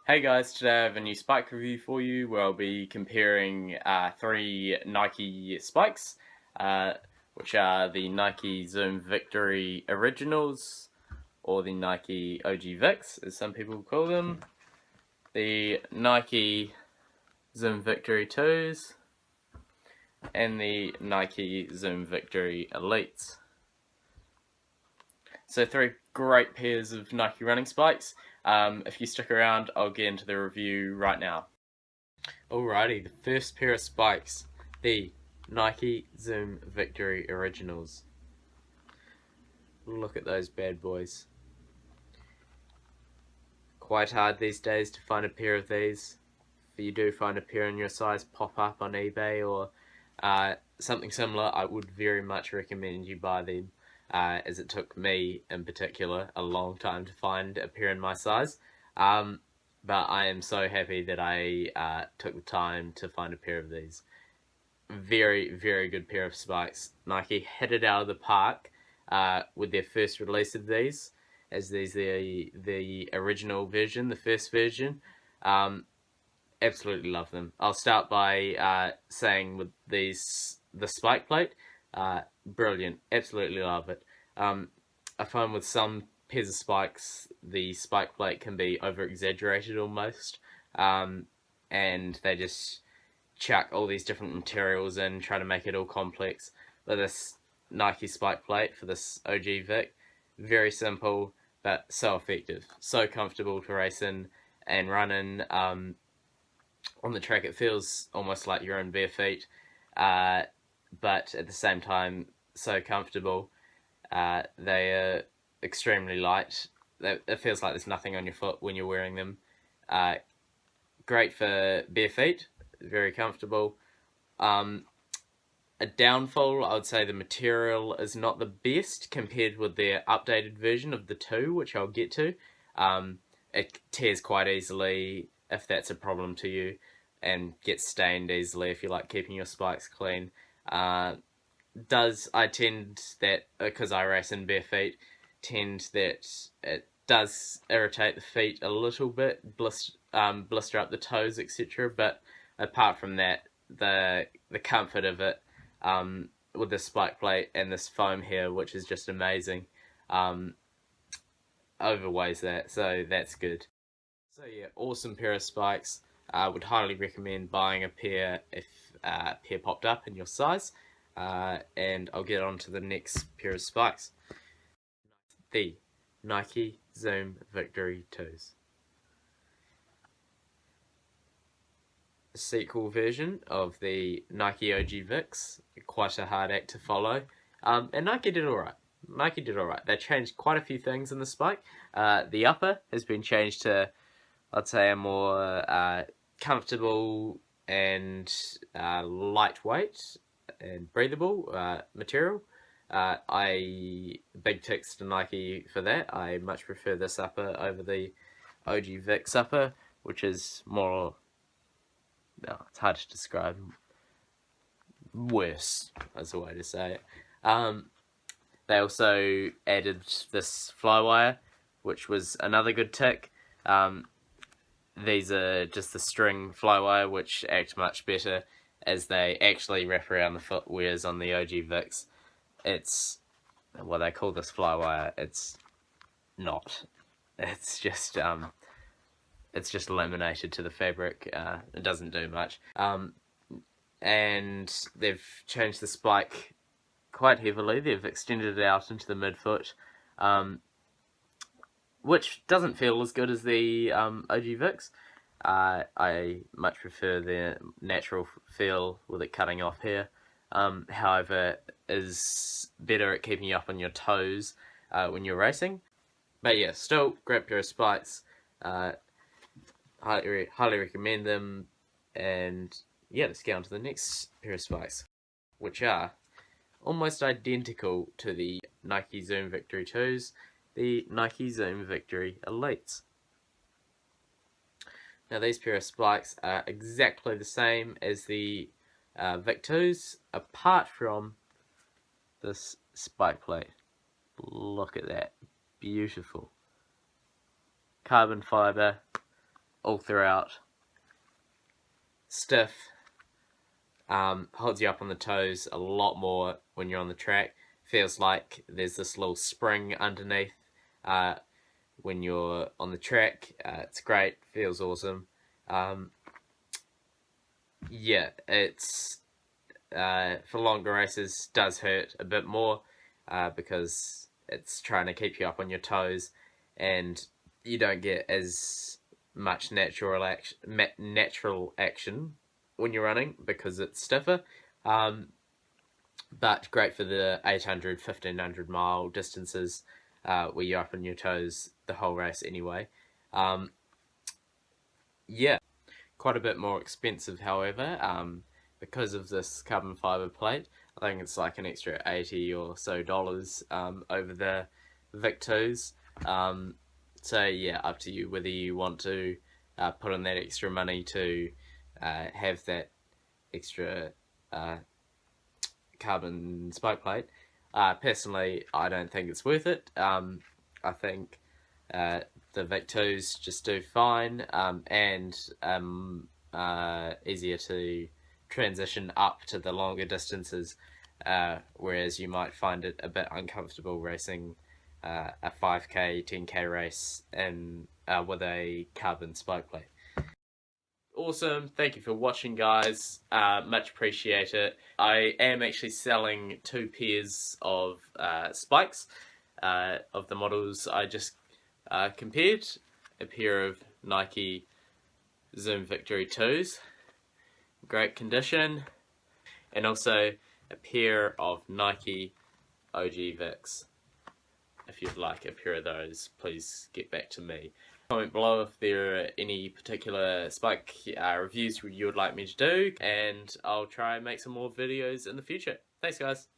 Hey guys, today I have a new spike review for you where I'll be comparing three Nike spikes, which are the Nike Zoom Victory Originals, or the Nike OG Vicks, as some people call them, the Nike Zoom Victory 2s, and the Nike Zoom Victory Elites. So three great pairs of Nike running spikes. If you stick around, I'll get into the review right now. Alrighty, the first pair of spikes, the Nike Zoom Victory Originals. Look at those bad boys. Quite hard these days to find a pair of these. If you do find a pair in your size, pop up on eBay or something similar, I would very much recommend you buy them, as it took me in particular a long time to find a pair in my size. But I am so happy that I took the time to find a pair of these. Very, very good pair of spikes. Nike hit it out of the park with their first release of these, as these are the original version, the first version. Absolutely love them. I'll start by saying with these, the spike plate, brilliant. Absolutely love it. I find with some pairs of spikes, the spike plate can be over-exaggerated almost, and they just chuck all these different materials in, try to make it all complex. But this Nike spike plate for this OG Vic, very simple, but so effective. So comfortable to race in and run in. On the track, it feels almost like you're in bare feet, but at the same time, so comfortable. They are extremely light. It feels like there's nothing on your foot when you're wearing them. Great for bare feet, very comfortable. A downfall, I would say the material is not the best compared with their updated version of the 2, which I'll get to. It tears quite easily if that's a problem to you, and gets stained easily if you like keeping your spikes clean. I tend that, because I race in bare feet, it does irritate the feet a little bit, blister up the toes, etc. But apart from that, the comfort of it, with this spike plate and this foam here, which is just amazing, overweighs that, so that's good. So yeah, awesome pair of spikes. I would highly recommend buying a pair if a pair popped up in your size. And I'll get on to the next pair of spikes. The Nike Zoom Victory 2s. A sequel version of the Nike OG Vicks. Quite a hard act to follow. And Nike did alright. They changed quite a few things in the spike. The upper has been changed to, I'd say, a more comfortable and lightweight and breathable material. Big ticks to Nike for that. I much prefer this upper over the OG Vicks upper, which is more, no, it's hard to describe, worse is the way to say it. They also added this flywire, which was another good tick. These are just the string flywire, which act much better as they actually wrap around the foot, whereas on the OG Vicks, it's, well, they call this flywire, it's not. It's just laminated to the fabric. It doesn't do much. And they've changed the spike quite heavily. They've extended it out into the midfoot, which doesn't feel as good as the OG Vicks. I much prefer the natural feel with it cutting off here. However, is better at keeping you up on your toes when you're racing. But yeah, still great pair of spikes. Highly recommend them. And yeah, let's get on to the next pair of spikes, which are almost identical to the Nike Zoom Victory 2s, the Nike Zoom Victory Elites. Now these pair of spikes are exactly the same as the Vic 2s, apart from this spike plate. Look at that. Beautiful. Carbon fibre. all throughout. Stiff. Holds you up on the toes a lot more when you're on the track. Feels like there's this little spring underneath when you're on the track. It's great. Feels awesome. Yeah, it's for longer races does hurt a bit more because it's trying to keep you up on your toes, and you don't get as much natural action when you're running because it's stiffer. But great for the 800, 1500 mile distances where you're up on your toes the whole race anyway. Yeah, quite a bit more expensive, however, because of this carbon fiber plate. I think it's like an extra $80 or so over the Vic2s. So yeah, up to you whether you want to put in that extra money to have that extra carbon spike plate. Personally, I don't think it's worth it. I think the Vic2s just do fine and easier to transition up to the longer distances, whereas you might find it a bit uncomfortable racing a 5k, 10k race and with a carbon spike plate. Awesome, thank you for watching, guys. Much appreciate it. I am actually selling 2 pairs of spikes of the models I just compared. A pair of Nike Zoom Victory 2s, great condition, and also a pair of Nike OG Vics. If you'd like a pair of those, please get back to me. Comment below if there are any particular spike reviews you would like me to do, and I'll try and make some more videos in the future. Thanks, guys.